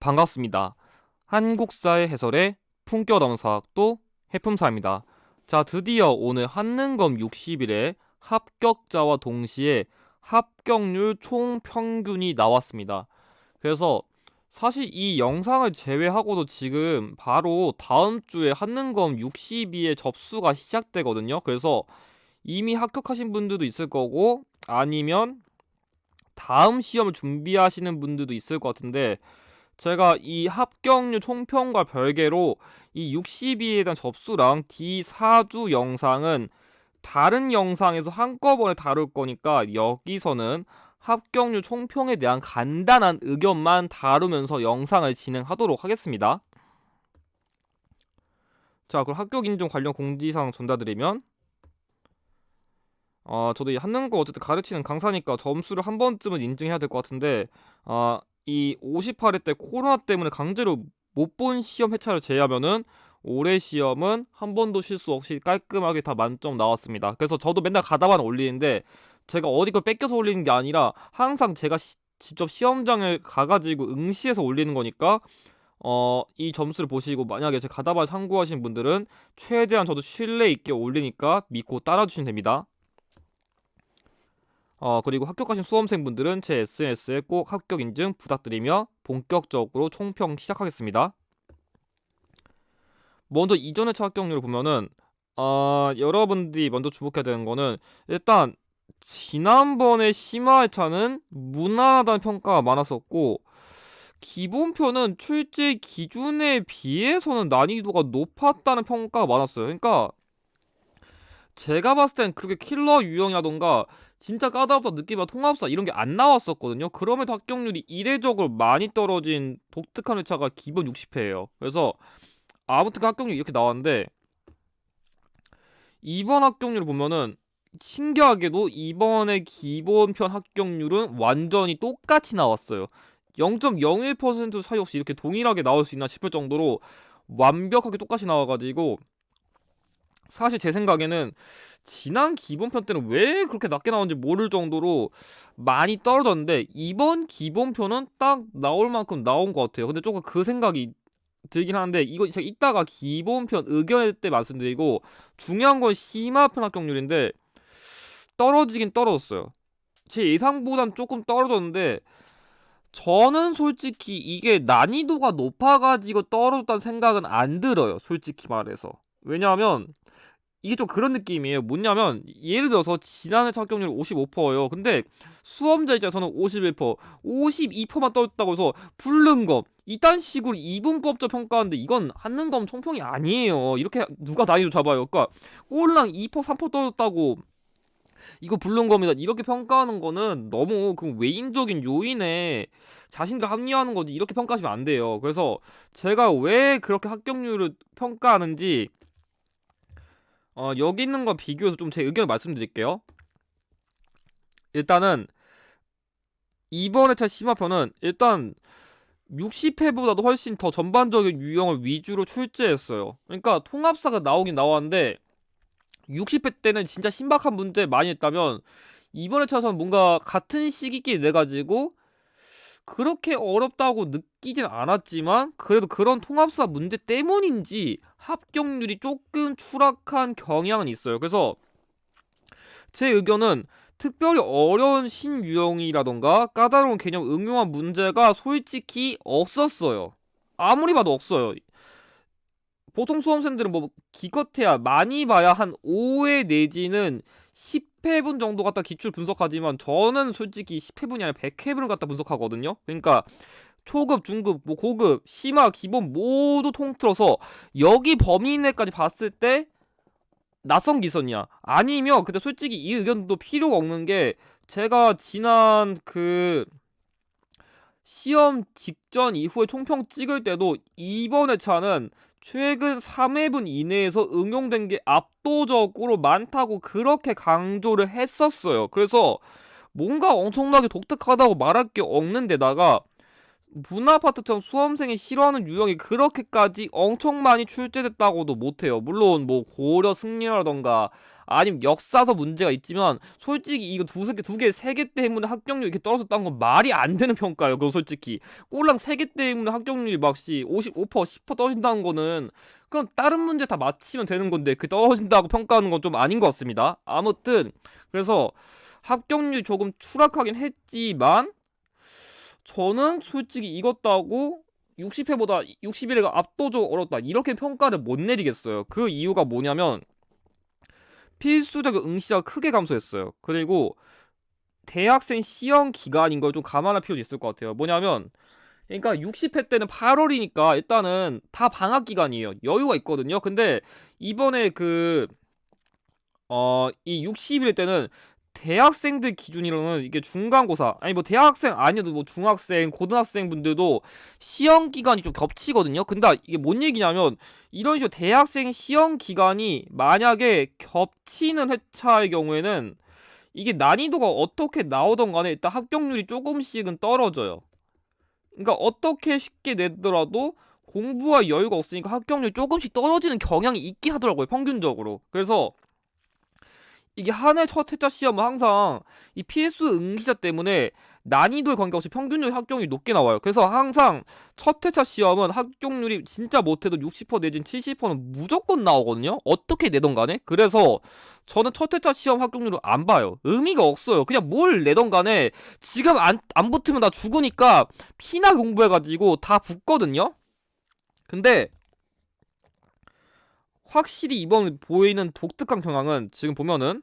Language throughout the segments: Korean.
반갑습니다. 한국사의 해설의 품격 언어사학도 해품사입니다. 자, 드디어 오늘 한능검 60일에 합격자와 동시에 합격률 총 평균이 나왔습니다. 그래서 사실 이 영상을 제외하고도 지금 바로 다음 주에 한능검 62의 접수가 시작되거든요. 그래서 이미 합격하신 분들도 있을 거고 아니면 다음 시험을 준비하시는 분들도 있을 것 같은데, 제가 이 합격률 총평과 별개로 이 62에 대한 접수랑 D4주 영상은 다른 영상에서 한꺼번에 다룰 거니까 여기서는 합격률 총평에 대한 간단한 의견만 다루면서 영상을 진행하도록 하겠습니다. 자, 그럼 합격 인증 관련 공지사항 전달드리면, 저도 이 한능고 어쨌든 가르치는 강사니까 점수를 한 번쯤은 인증해야 될 것 같은데, 이 58회 때 코로나 때문에 강제로 못 본 시험 회차를 제외하면은 올해 시험은 한 번도 실수 없이 깔끔하게 다 만점 나왔습니다. 그래서 저도 맨날 가다만 올리는데, 제가 어디 걸 뺏겨서 올리는 게 아니라 항상 제가 직접 시험장을 가가지고 응시해서 올리는 거니까, 이 점수를 보시고 만약에 제 가다바 참고하신 분들은 최대한 저도 신뢰 있게 올리니까 믿고 따라주시면 됩니다. 그리고 합격하신 수험생분들은 제 SNS에 꼭 합격 인증 부탁드리며 본격적으로 총평 시작하겠습니다. 먼저 이전 회차 합격률을 보면은, 여러분들이 먼저 주목해야 되는 거는, 일단 지난번에 심화 회차는 무난하다는 평가가 많았었고, 기본표는 출제 기준에 비해서는 난이도가 높았다는 평가가 많았어요. 그러니까 제가 봤을 땐 그렇게 킬러 유형이라던가 진짜 까다롭다 느낌이나 통합사 이런 게 안 나왔었거든요. 그럼에도 합격률이 이례적으로 많이 떨어진 독특한 회차가 기본 60회예요. 그래서 아무튼 그 합격률이 이렇게 나왔는데, 이번 합격률을 보면은 신기하게도 이번에 기본편 합격률은 완전히 똑같이 나왔어요. 0.01% 차이 없이 이렇게 동일하게 나올 수 있나 싶을 정도로 완벽하게 똑같이 나와가지고, 사실 제 생각에는 지난 기본편 때는 왜 그렇게 낮게 나오는지 모를 정도로 많이 떨어졌는데, 이번 기본편은 딱 나올 만큼 나온 것 같아요. 근데 조금 그 생각이 들긴 하는데, 이거 제가 이따가 기본편 의견 때 말씀드리고, 중요한 건 심화편 합격률인데 떨어지긴 떨어졌어요. 제 예상보단 조금 떨어졌는데, 저는 솔직히 이게 난이도가 높아가지고 떨어졌다는 생각은 안 들어요, 솔직히 말해서. 왜냐하면 이게 좀 그런 느낌이에요. 뭐냐면 예를 들어서 지난해 합격률 55%예요. 근데 수험자 입장에서는 51%, 52%만 떨어졌다고 해서 불능검 이딴 식으로 이분법적 평가하는데, 이건 한능검 총평이 아니에요. 이렇게 누가 난이도 잡아요? 그러니까 꼴랑 2%, 3% 떨어졌다고 이거 불능검이다 이렇게 평가하는 거는 너무 그 외인적인 요인에 자신들 합리화하는 거지, 이렇게 평가하시면 안 돼요. 그래서 제가 왜 그렇게 합격률을 평가하는지, 여기 있는 거 비교해서 좀 제 의견을 말씀드릴게요. 일단은 이번 회차 심화편은 일단 60회보다도 훨씬 더 전반적인 유형을 위주로 출제했어요. 그러니까 통합사가 나오긴 나왔는데, 60회 때는 진짜 신박한 문제 많이 했다면 이번 회차에서는 뭔가 같은 시기끼리 내가지고 그렇게 어렵다고 느끼진 않았지만, 그래도 그런 통합사 문제 때문인지 합격률이 조금 추락한 경향은 있어요. 그래서 제 의견은 특별히 어려운 신유형이라던가 까다로운 개념 응용한 문제가 솔직히 없었어요. 아무리 봐도 없어요. 보통 수험생들은 뭐 기껏해야 많이 봐야 한 5회 내지는 10회분 정도 갖다 기출 분석하지만, 저는 솔직히 10회분이 아니라 100회분을 갖다 분석하거든요. 그러니까 초급, 중급, 뭐 고급, 심화, 기본 모두 통틀어서 여기 범위 내까지 봤을 때 낯선 기선이야 아니면, 근데 솔직히 이 의견도 필요가 없는 게, 제가 지난 그 시험 직전 이후에 총평 찍을 때도 이번 회차는 최근 3회분 이내에서 응용된 게 압도적으로 많다고 그렇게 강조를 했었어요. 그래서 뭔가 엄청나게 독특하다고 말할 게 없는데다가, 문화파트처럼 수험생이 싫어하는 유형이 그렇게까지 엄청 많이 출제됐다고도 못해요. 물론 뭐 고려 승려라던가 아니면 역사서 문제가 있지만 솔직히 이거 두 개, 세 개 때문에 합격률이 이렇게 떨어졌다는 건 말이 안 되는 평가예요. 그거 솔직히 꼴랑 세 개 때문에 합격률이 막시 55% 10% 떨어진다는 거는 그럼 다른 문제 다 맞히면 되는 건데 그 떨어진다고 평가하는 건 좀 아닌 것 같습니다. 아무튼 그래서 합격률이 조금 추락하긴 했지만 저는 솔직히 이것도 하고 60회보다 61회가 압도적으로 어렵다 이렇게 평가를 못 내리겠어요. 그 이유가 뭐냐면 필수적 응시가 크게 감소했어요. 그리고 대학생 시험 기간인 걸 좀 감안할 필요도 있을 것 같아요. 뭐냐면 그러니까 60회 때는 8월이니까 일단은 다 방학 기간이에요. 여유가 있거든요. 근데 이번에 이 60일 때는 대학생들 기준으로는 이게 중간고사 아니 뭐 대학생 아니어도 뭐 중학생 고등학생 분들도 시험 기간이 좀 겹치거든요. 근데 이게 뭔 얘기냐면 이런 식으로 대학생 시험 기간이 만약에 겹치는 회차의 경우에는 이게 난이도가 어떻게 나오던 간에 일단 합격률이 조금씩은 떨어져요. 그러니까 어떻게 쉽게 내더라도 공부할 여유가 없으니까 합격률이 조금씩 떨어지는 경향이 있긴 하더라고요, 평균적으로. 그래서 이게 한 해 첫 회차 시험은 항상 이 필수 응시자 때문에 난이도에 관계없이 평균적인 합격률이 높게 나와요. 그래서 항상 첫 회차 시험은 합격률이 진짜 못해도 60% 내진 70%는 무조건 나오거든요. 어떻게 내던 간에. 그래서 저는 첫 회차 시험 합격률을 안 봐요. 의미가 없어요. 그냥 뭘 내던 간에 지금 안 붙으면 나 죽으니까 피나 공부해가지고 다 붙거든요. 근데 확실히 이번 보이는 독특한 경향은 지금 보면은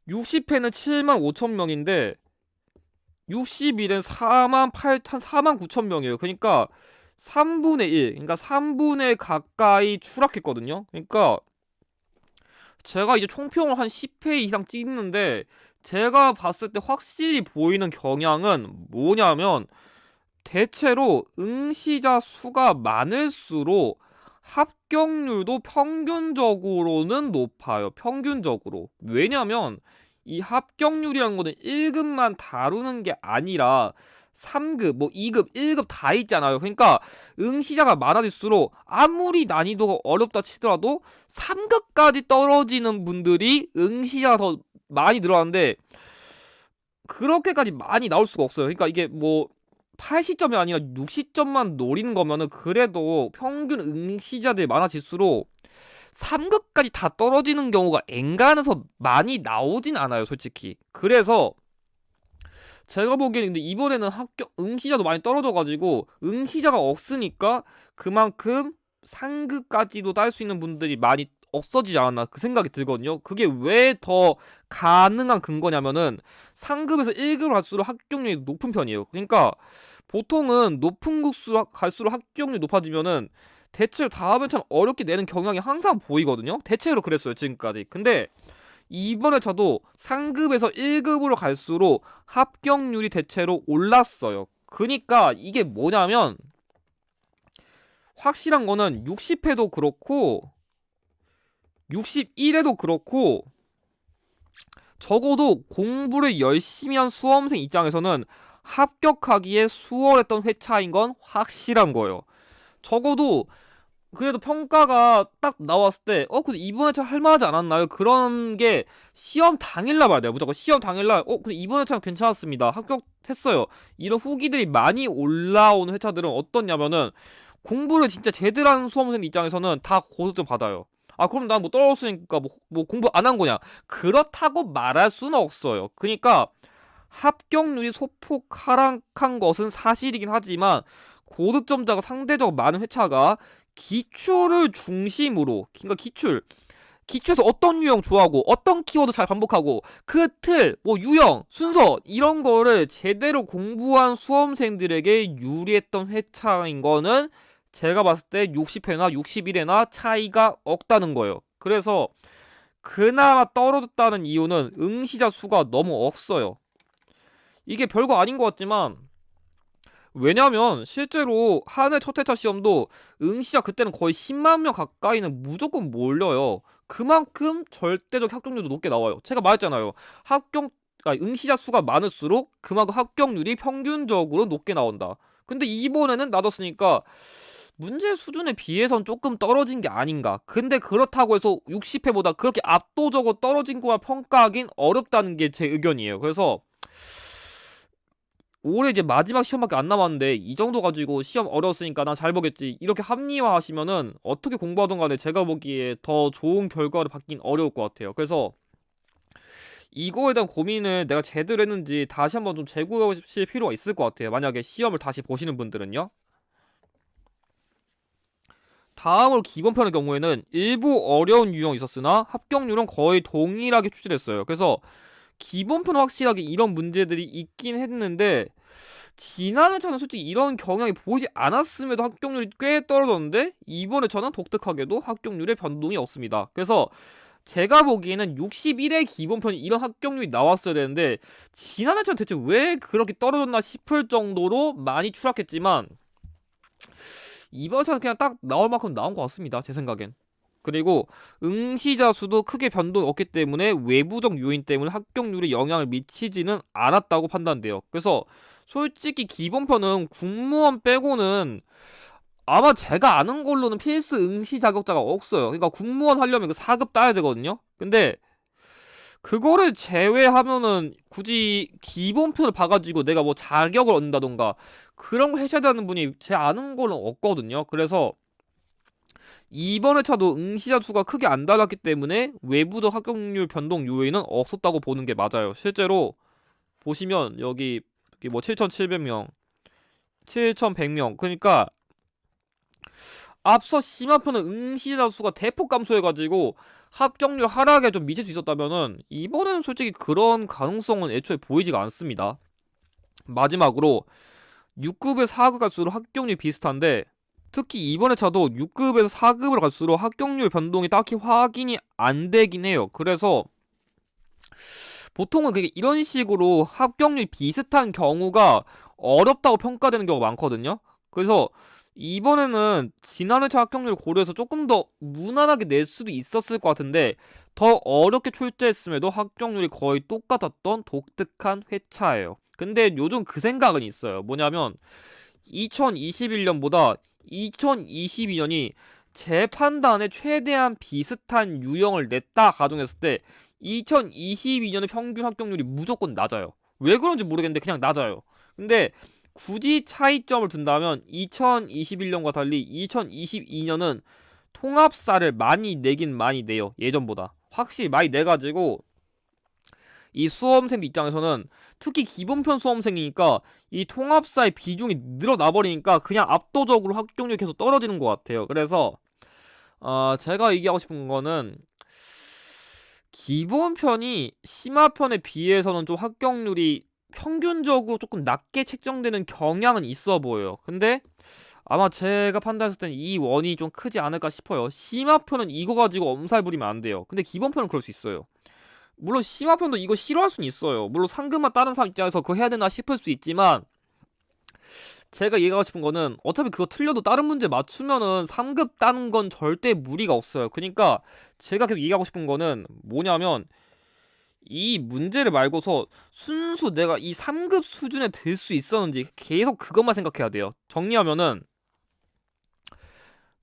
60회는 7만 5천 명인데 60일은 4만 9천 명이에요. 그러니까 3분의 1, 그러니까 3분의 가까이 추락했거든요. 그러니까 제가 이제 총평을 한 10회 이상 찍는데 제가 봤을 때 확실히 보이는 경향은 뭐냐면 대체로 응시자 수가 많을수록 합격률도 평균적으로는 높아요. 평균적으로. 왜냐면 이 합격률이라는 거는 1급만 다루는 게 아니라 3급, 뭐 2급, 1급 다 있잖아요. 그러니까 응시자가 많아질수록 아무리 난이도가 어렵다 치더라도 3급까지 떨어지는 분들이 응시자가 더 많이 늘어나는데 그렇게까지 많이 나올 수가 없어요. 그러니까 이게 뭐 80점이 아니라 60점만 노리는 거면은 그래도 평균 응시자들이 많아질수록 3급까지 다 떨어지는 경우가 엔간해서 많이 나오진 않아요, 솔직히. 그래서 제가 보기에는 근데 이번에는 합격 응시자도 많이 떨어져가지고 응시자가 없으니까 그만큼 상급까지도 딸 수 있는 분들이 많이 없어지지 않았나 그 생각이 들거든요. 그게 왜 더 가능한 근거냐면은 상급에서 1급으로 갈수록 합격률이 높은 편이에요. 그러니까 보통은 높은 국수 갈수록 합격률이 높아지면은 대체로 다음 회차는 어렵게 내는 경향이 항상 보이거든요. 대체로 그랬어요, 지금까지. 근데 이번에 저도 상급에서 1급으로 갈수록 합격률이 대체로 올랐어요. 그니까 이게 뭐냐면 확실한 거는 60회도 그렇고 61회도 그렇고 적어도 공부를 열심히 한 수험생 입장에서는 합격하기에 수월했던 회차인 건 확실한 거예요. 적어도 그래도 평가가 딱 나왔을 때 근데 이번 회차 할만하지 않았나요? 그런 게 시험 당일날 봐야 돼요. 무조건 시험 당일날 근데 이번 회차 괜찮았습니다. 합격했어요. 이런 후기들이 많이 올라오는 회차들은 어떻냐면은 공부를 진짜 제대로 하는 수험생 입장에서는 다 고득점 받아요. 아 그럼 난 뭐 떨어졌으니까 뭐 공부 안 한 거냐? 그렇다고 말할 수는 없어요. 그러니까 합격률이 소폭 하락한 것은 사실이긴 하지만 고득점자가 상대적으로 많은 회차가 기출을 중심으로, 그러니까 기출에서 어떤 유형 좋아하고 어떤 키워드 잘 반복하고 그 틀, 뭐 유형, 순서 이런 거를 제대로 공부한 수험생들에게 유리했던 회차인 거는 제가 봤을 때 60회나 61회나 차이가 없다는 거예요. 그래서 그나마 떨어졌다는 이유는 응시자 수가 너무 없어요. 이게 별거 아닌 것 같지만 왜냐면 실제로 한 해 첫 회차 시험도 응시자 그때는 거의 10만 명 가까이는 무조건 몰려요. 그만큼 절대적 합격률도 높게 나와요. 제가 말했잖아요. 응시자 수가 많을수록 그만큼 합격률이 평균적으로 높게 나온다. 근데 이번에는 낮았으니까 문제 수준에 비해선 조금 떨어진 게 아닌가. 근데 그렇다고 해서 60회보다 그렇게 압도적으로 떨어진 거와 평가하긴 어렵다는 게 제 의견이에요. 그래서 올해 이제 마지막 시험밖에 안 남았는데 이 정도 가지고 시험 어려웠으니까 나 잘 보겠지 이렇게 합리화하시면은 어떻게 공부하든 간에 제가 보기에 더 좋은 결과를 받긴 어려울 것 같아요. 그래서 이거에 대한 고민을 내가 제대로 했는지 다시 한번 좀 재고하실 필요가 있을 것 같아요. 만약에 시험을 다시 보시는 분들은요. 다음으로 기본편의 경우에는 일부 어려운 유형이 있었으나 합격률은 거의 동일하게 추출했어요. 그래서 기본편 확실하게 이런 문제들이 있긴 했는데 지난 회차는 솔직히 이런 경향이 보이지 않았음에도 합격률이 꽤 떨어졌는데 이번 회차는 독특하게도 합격률에 변동이 없습니다. 그래서 제가 보기에는 61회 기본편이 이런 합격률이 나왔어야 되는데 지난 회차는 대체 왜 그렇게 떨어졌나 싶을 정도로 많이 추락했지만 이번 회차는 그냥 딱 나올 만큼 나온 것 같습니다. 제 생각엔. 그리고 응시자 수도 크게 변동이 없기 때문에 외부적 요인 때문에 합격률에 영향을 미치지는 않았다고 판단돼요. 그래서 솔직히 기본편은 국무원 빼고는 아마 제가 아는 걸로는 필수 응시 자격자가 없어요. 그러니까 국무원 하려면 그 4급 따야 되거든요. 근데 그거를 제외하면은 굳이 기본편을 봐가지고 내가 뭐 자격을 얻는다던가 그런 거 하셔야 되는 분이 제 아는 걸로 없거든요. 그래서 이번 회차도 응시자 수가 크게 안 달랐기 때문에 외부적 합격률 변동 요인은 없었다고 보는 게 맞아요. 실제로 보시면 여기 뭐 7,700명, 7,100명. 그러니까 앞서 심화편은 응시자 수가 대폭 감소해가지고 합격률 하락에 좀 미칠 수 있었다면은 이번에는 솔직히 그런 가능성은 애초에 보이지가 않습니다. 마지막으로 6급에서 4급 갈수록 합격률이 비슷한데 특히 이번 회차도 6급에서 4급으로 갈수록 합격률 변동이 딱히 확인이 안 되긴 해요. 그래서 보통은 그게 이런 식으로 합격률이 비슷한 경우가 어렵다고 평가되는 경우가 많거든요. 그래서 이번에는 지난 회차 합격률 고려해서 조금 더 무난하게 낼 수도 있었을 것 같은데 더 어렵게 출제했음에도 합격률이 거의 똑같았던 독특한 회차예요. 근데 요즘 그 생각은 있어요. 뭐냐면 2021년보다 2022년이 제 판단에 최대한 비슷한 유형을 냈다 가정했을 때 2022년의 평균 합격률이 무조건 낮아요. 왜 그런지 모르겠는데 그냥 낮아요. 근데 굳이 차이점을 둔다면 2021년과 달리 2022년은 통합사를 많이 내긴 많이 내요. 예전보다 확실히 많이 내가지고 이 수험생들 입장에서는 특히 기본편 수험생이니까 이 통합사의 비중이 늘어나 버리니까 그냥 압도적으로 합격률이 계속 떨어지는 것 같아요. 그래서 제가 얘기하고 싶은 거는 기본편이 심화편에 비해서는 좀 합격률이 평균적으로 조금 낮게 책정되는 경향은 있어 보여요. 근데 아마 제가 판단했을 땐 이 원이 좀 크지 않을까 싶어요. 심화편은 이거 가지고 엄살 부리면 안 돼요. 근데 기본편은 그럴 수 있어요. 물론 심화편도 이거 싫어할 수는 있어요. 물론 상금만 다른 사람 입장에서 그거 해야 되나 싶을 수 있지만 제가 얘기하고 싶은 거는 어차피 그거 틀려도 다른 문제 맞추면은 3급 따는 건 절대 무리가 없어요. 그러니까 제가 계속 얘기하고 싶은 거는 뭐냐면 이 문제를 말고서 순수 내가 이 3급 수준에 들 수 있었는지 계속 그것만 생각해야 돼요. 정리하면은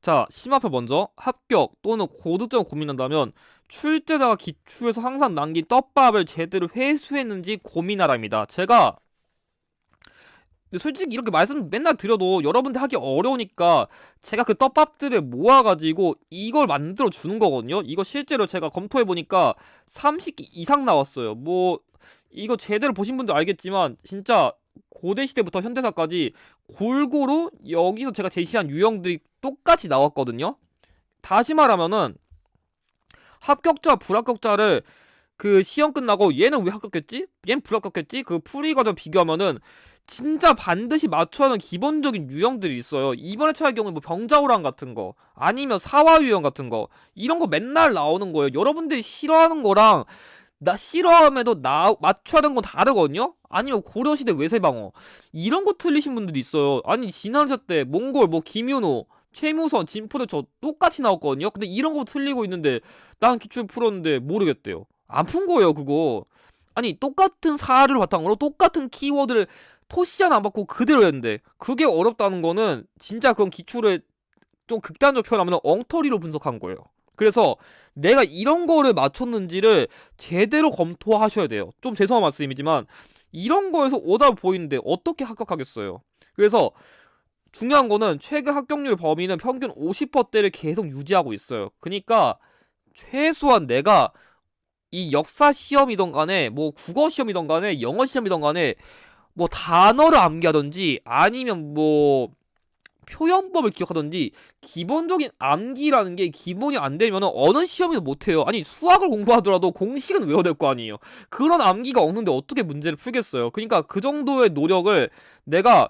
자, 심화편 먼저 합격 또는 고득점을 고민한다면 출제자가 기출에서 항상 남긴 떡밥을 제대로 회수했는지 고민하라입니다. 제가 솔직히 이렇게 말씀 맨날 드려도 여러분들 하기 어려우니까 제가 그 떡밥들을 모아가지고 이걸 만들어 주는 거거든요. 이거 실제로 제가 검토해보니까 30개 이상 나왔어요. 뭐 이거 제대로 보신 분들 알겠지만 진짜 고대시대부터 현대사까지 골고루 여기서 제가 제시한 유형들이 똑같이 나왔거든요. 다시 말하면은 합격자 불합격자를 그 시험 끝나고 얘는 왜 합격했지? 얘는 불합격했지? 그 풀이 과정 비교하면은 진짜 반드시 맞춰야 하는 기본적인 유형들이 있어요. 이번에 차의 경우는 뭐 병자호랑 같은 거 아니면 사화 유형 같은 거 이런 거 맨날 나오는 거예요. 여러분들이 싫어하는 거랑 나 싫어함에도 나 맞춰야 하는 건 다르거든요. 아니면 고려시대 외세방어 이런 거 틀리신 분들이 있어요. 아니 지난 차 때 몽골 뭐 김윤호 최무선 진포대 저 똑같이 나왔거든요. 근데 이런 거 틀리고 있는데 난 기출 풀었는데 모르겠대요. 안 푼 거예요 그거. 아니 똑같은 사를 바탕으로 똑같은 키워드를 토시 하나 안 받고 그대로 했는데 그게 어렵다는 거는 진짜 그건 기출에 좀 극단적으로 표현하면 엉터리로 분석한 거예요. 그래서 내가 이런 거를 맞췄는지를 제대로 검토하셔야 돼요. 좀 죄송한 말씀이지만 이런 거에서 오답 보이는데 어떻게 합격하겠어요. 그래서 중요한 거는 최근 합격률 범위는 평균 50%대를 계속 유지하고 있어요. 그러니까 최소한 내가 이 역사 시험이던 간에 뭐 국어 시험이던 간에 영어 시험이던 간에 뭐 단어를 암기하던지 아니면 뭐 표현법을 기억하던지 기본적인 암기라는 게 기본이 안 되면은 어느 시험이도 못해요. 아니 수학을 공부하더라도 공식은 외워야 될 거 아니에요. 그런 암기가 없는데 어떻게 문제를 풀겠어요. 그러니까 그 정도의 노력을 내가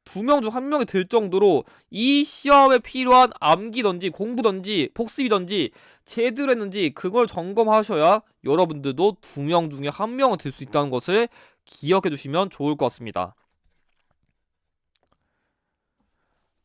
2명 중 1명이 들 정도로 이 시험에 필요한 암기던지 공부던지 복습이던지 제대로 했는지 그걸 점검하셔야 여러분들도 2명 중에 1명은 들 수 있다는 것을 기억해 두시면 좋을 것 같습니다.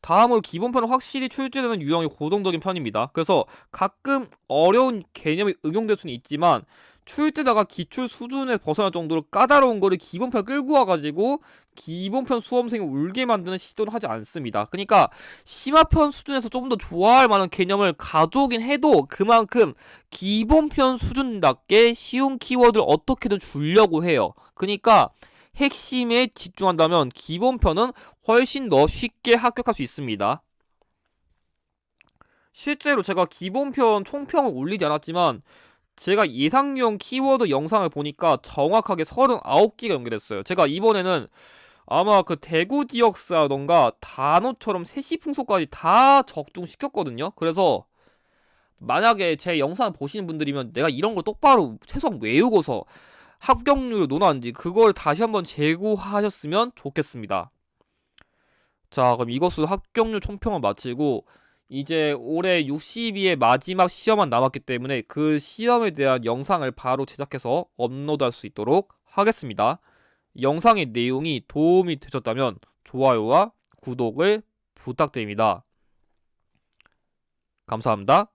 다음으로 기본편은 확실히 출제되는 유형이 고정적인 편입니다. 그래서 가끔 어려운 개념이 응용될 수는 있지만 출제자가 기출 수준에 벗어날 정도로 까다로운 거를 기본편 끌고 와가지고 기본편 수험생을 울게 만드는 시도는 하지 않습니다. 그러니까 심화편 수준에서 좀 더 좋아할 만한 개념을 가져오긴 해도 그만큼 기본편 수준답게 쉬운 키워드를 어떻게든 주려고 해요. 그러니까 핵심에 집중한다면 기본편은 훨씬 더 쉽게 합격할 수 있습니다. 실제로 제가 기본편 총평을 올리지 않았지만 제가 예상용 키워드 영상을 보니까 정확하게 39개가 연결됐어요. 제가 이번에는 아마 그 대구 지역사라던가 단어처럼 세시풍소까지 다 적중시켰거든요. 그래서 만약에 제 영상을 보시는 분들이면 내가 이런 걸 똑바로 최소한 외우고서 합격률을 논하는지 그걸 다시 한번 재고하셨으면 좋겠습니다. 자, 그럼 이것으로 합격률 총평을 마치고 이제 올해 62의 마지막 시험만 남았기 때문에 그 시험에 대한 영상을 바로 제작해서 업로드할 수 있도록 하겠습니다. 영상의 내용이 도움이 되셨다면 좋아요와 구독을 부탁드립니다. 감사합니다.